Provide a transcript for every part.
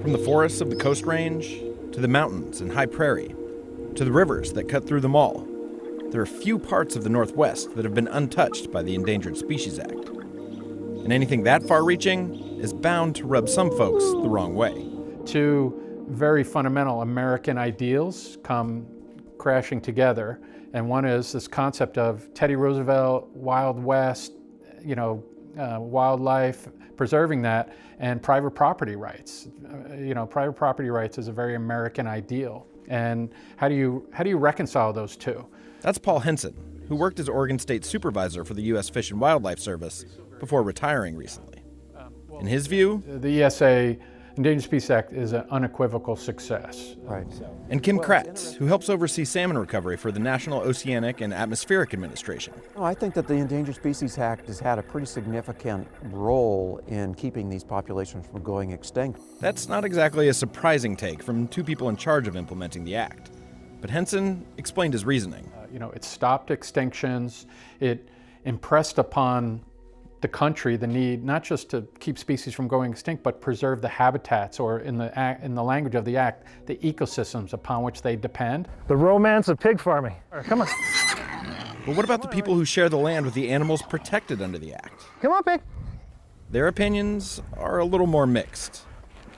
From the forests of the Coast Range, to the mountains and high prairie, to the rivers that cut through them all, there are few parts of the Northwest that have been untouched by the Endangered Species Act. And anything that far-reaching is bound to rub some folks the wrong way. Two very fundamental American ideals come crashing together, and one is this concept of Teddy Roosevelt, Wild West, wildlife, preserving that, and private property rights. Private property rights is a very American ideal. And how do you reconcile those two? That's Paul Henson, who worked as Oregon State Supervisor for the U.S. Fish and Wildlife Service before retiring recently. In his view, the ESA, Endangered Species Act, is an unequivocal success. Right. And Kim Kratz, who helps oversee salmon recovery for the National Oceanic and Atmospheric Administration. I think that the Endangered Species Act has had a pretty significant role in keeping these populations from going extinct. That's not exactly a surprising take from two people in charge of implementing the act. But Henson explained his reasoning. It stopped extinctions. It impressed upon the country the need not just to keep species from going extinct, but preserve the habitats, or in the language of the act, the ecosystems upon which they depend. The romance of pig farming. All right, come on. But what about the people who share the land with the animals protected under the act? Come on, pig. Their opinions are a little more mixed.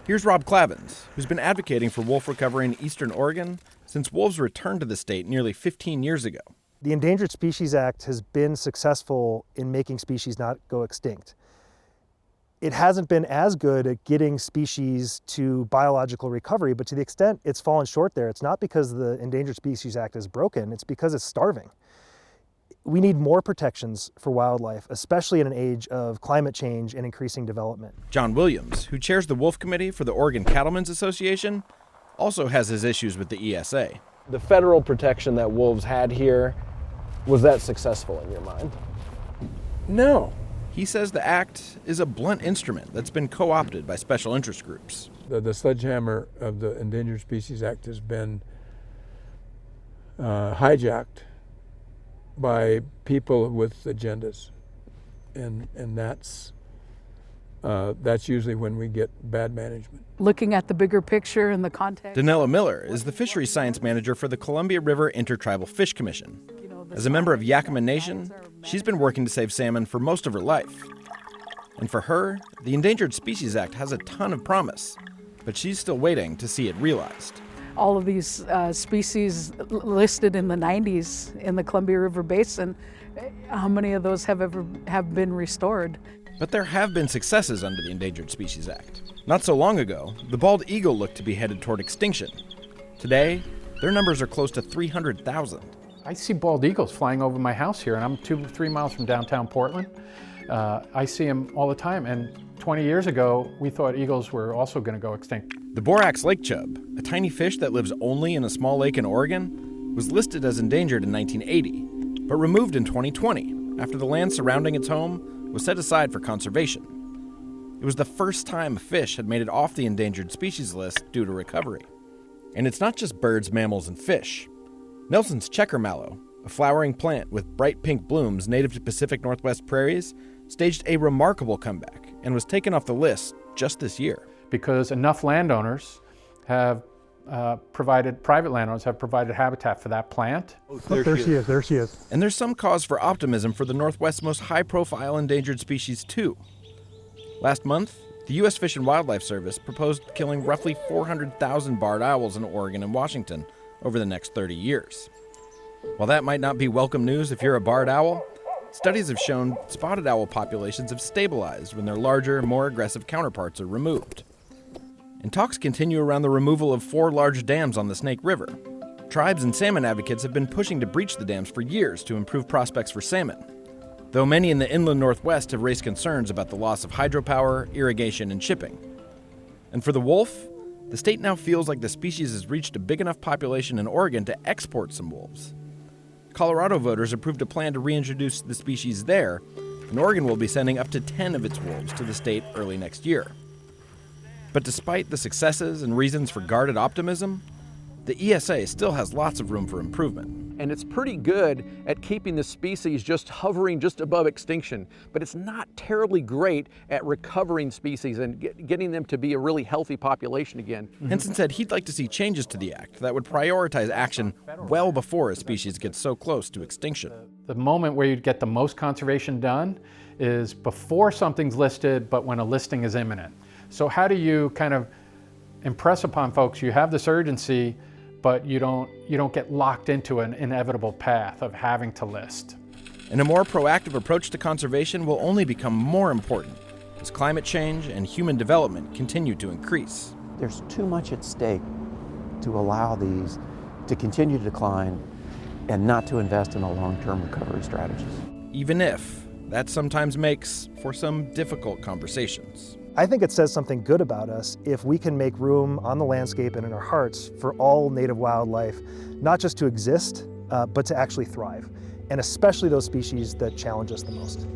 Here's Rob Claven, who's been advocating for wolf recovery in eastern Oregon since wolves returned to the state nearly 15 years ago. The Endangered Species Act has been successful in making species not go extinct. It hasn't been as good at getting species to biological recovery, but to the extent it's fallen short there, it's not because the Endangered Species Act is broken, it's because it's starving. We need more protections for wildlife, especially in an age of climate change and increasing development. John Williams, who chairs the Wolf Committee for the Oregon Cattlemen's Association, also has his issues with the ESA. The federal protection that wolves had here, was that successful in your mind? No. He says the act is a blunt instrument that's been co-opted by special interest groups. The sledgehammer of the Endangered Species Act has been hijacked by people with agendas, and that's usually when we get bad management. Looking at the bigger picture and the context. Danella Miller is the fisheries science manager for the Columbia River Intertribal Fish Commission. As a member of Yakima Nation, she's been working to save salmon for most of her life. And for her, the Endangered Species Act has a ton of promise, but she's still waiting to see it realized. All of these species listed in the 90s in the Columbia River Basin, how many of those have been restored? But there have been successes under the Endangered Species Act. Not so long ago, the bald eagle looked to be headed toward extinction. Today, their numbers are close to 300,000. I see bald eagles flying over my house here, and I'm 2-3 miles from downtown Portland. I see them all the time, and 20 years ago, we thought eagles were also going to go extinct. The Borax Lake chub, a tiny fish that lives only in a small lake in Oregon, was listed as endangered in 1980, but removed in 2020 after the land surrounding its home was set aside for conservation. It was the first time a fish had made it off the endangered species list due to recovery. And it's not just birds, mammals, and fish. Nelson's checker mallow, a flowering plant with bright pink blooms native to Pacific Northwest prairies, staged a remarkable comeback and was taken off the list just this year. Because enough landowners have private landowners have provided habitat for that plant. There she is. And there's some cause for optimism for the Northwest's most high-profile endangered species, too. Last month, the U.S. Fish and Wildlife Service proposed killing roughly 400,000 barred owls in Oregon and Washington over the next 30 years. While that might not be welcome news if you're a barred owl, studies have shown spotted owl populations have stabilized when their larger, more aggressive counterparts are removed. And talks continue around the removal of 4 large dams on the Snake River. Tribes and salmon advocates have been pushing to breach the dams for years to improve prospects for salmon, though many in the inland Northwest have raised concerns about the loss of hydropower, irrigation, and shipping. And for the wolf, the state now feels like the species has reached a big enough population in Oregon to export some wolves. Colorado voters approved a plan to reintroduce the species there, and Oregon will be sending up to 10 of its wolves to the state early next year. But despite the successes and reasons for guarded optimism, the ESA still has lots of room for improvement. and it's pretty good at keeping the species just hovering just above extinction, but it's not terribly great at recovering species and getting them to be a really healthy population again. Henson said he'd like to see changes to the act that would prioritize action well before a species gets so close to extinction. The moment where you'd get the most conservation done is before something's listed, but when a listing is imminent. So how do you kind of impress upon folks you have this urgency, but you don't get locked into an inevitable path of having to list? And a more proactive approach to conservation will only become more important as climate change and human development continue to increase. There's too much at stake to allow these to continue to decline and not to invest in a long-term recovery strategies. Even if that sometimes makes for some difficult conversations. I think it says something good about us if we can make room on the landscape and in our hearts for all native wildlife, not just to exist, but to actually thrive, and especially those species that challenge us the most.